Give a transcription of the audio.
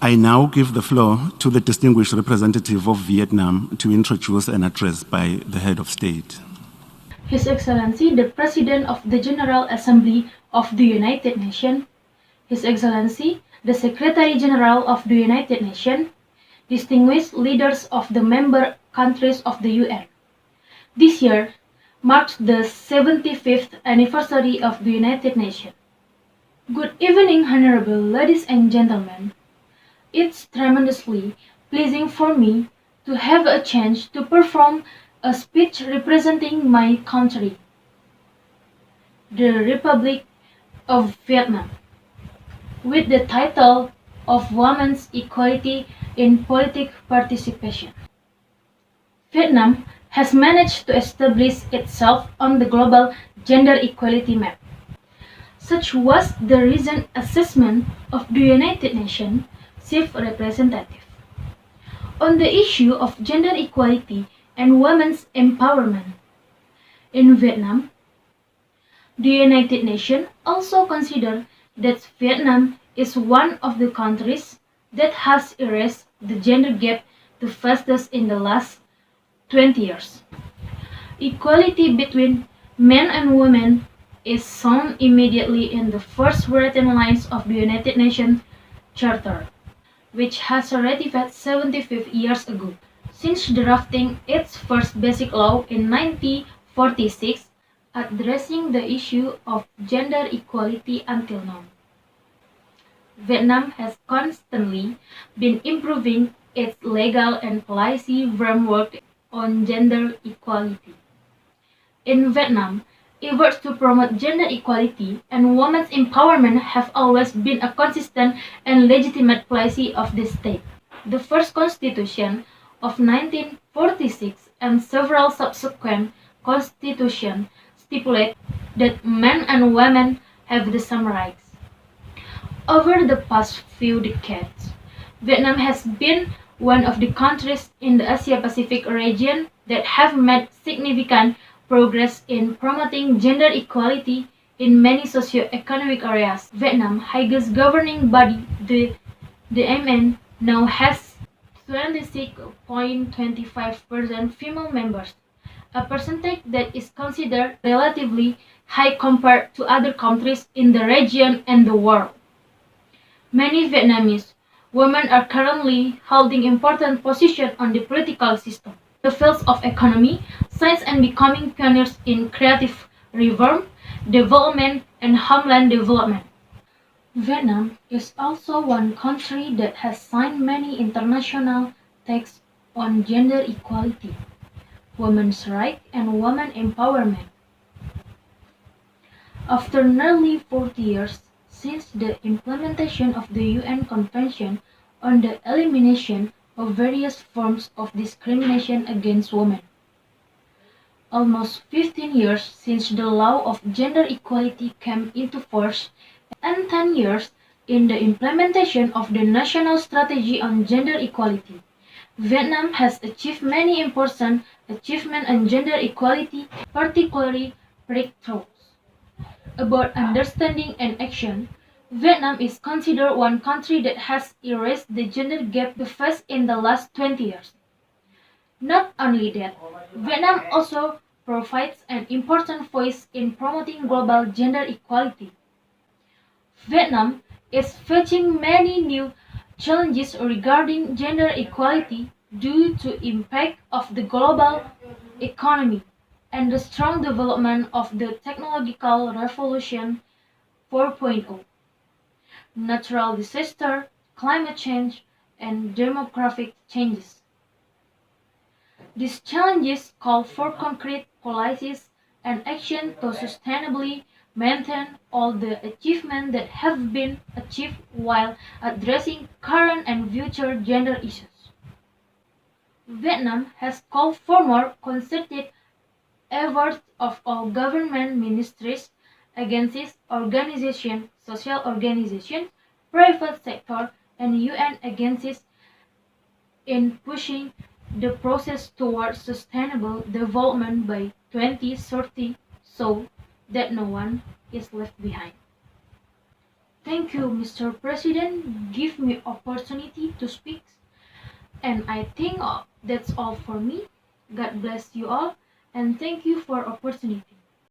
I now give the floor to the distinguished representative of Vietnam to introduce an address by the head of state. His Excellency, the President of the General Assembly of the United Nations, His Excellency, the Secretary General of the United Nations, distinguished leaders of the member countries of the UN. This year marks the 75th anniversary of the United Nations. Good evening, honorable ladies and gentlemen. It's tremendously pleasing for me to have a chance to perform a speech representing my country, the Republic of Vietnam, with the title of Women's Equality in Politic Participation. Vietnam has managed to establish itself on the global gender equality map. Such was the recent assessment of the United Nations Chief Representative on the issue of gender equality and women's empowerment. In Vietnam, the United Nations also considered that Vietnam is one of the countries that has erased the gender gap the fastest in the last 20 years. Equality between men and women is shown immediately in the first written lines of the United Nations Charter, which has ratified 75 years ago, since drafting its first basic law in 1946, addressing the issue of gender equality until now. Vietnam has constantly been improving its legal and policy framework on gender equality. In Vietnam, efforts to promote gender equality and women's empowerment have always been a consistent and legitimate policy of the state. The first constitution of 1946 and several subsequent constitutions stipulate that men and women have the same rights. Over the past few decades, Vietnam has been one of the countries in the Asia-Pacific region that have made significant progress in promoting gender equality in many socio-economic areas. Vietnam's highest governing body, the DMN, now has 26.25% female members, a percentage that is considered relatively high compared to other countries in the region and the world. Many Vietnamese women are currently holding important positions on the political system, the fields of economy, science, and becoming pioneers in creative reform, development, and homeland development. Vietnam is also one country that has signed many international texts on gender equality, women's rights, and women empowerment. After nearly 40 years since the implementation of the UN Convention on the Elimination of Various Forms of Discrimination against Women, almost 15 years since the law of gender equality came into force, and 10 years in the implementation of the National Strategy on Gender Equality, Vietnam has achieved many important achievements on gender equality, particularly breakthroughs. About understanding and action, Vietnam is considered one country that has erased the gender gap the fastest in the last 20 years. Not only that, Vietnam also provides an important voice in promoting global gender equality. Vietnam is facing many new challenges regarding gender equality due to the impact of the global economy and the strong development of the technological revolution 4.0, natural disaster, climate change, and demographic changes. These challenges call for concrete policies and action to sustainably maintain all the achievements that have been achieved while addressing current and future gender issues. Vietnam has called for more concerted efforts of all government ministries, agencies, organizations, social organizations, private sector, and UN agencies in pushing the process towards sustainable development by 2030 so that no one is left behind. Thank you, Mr. President, give me opportunity to speak. And I think that's all for me. God bless you all, and thank you for opportunity.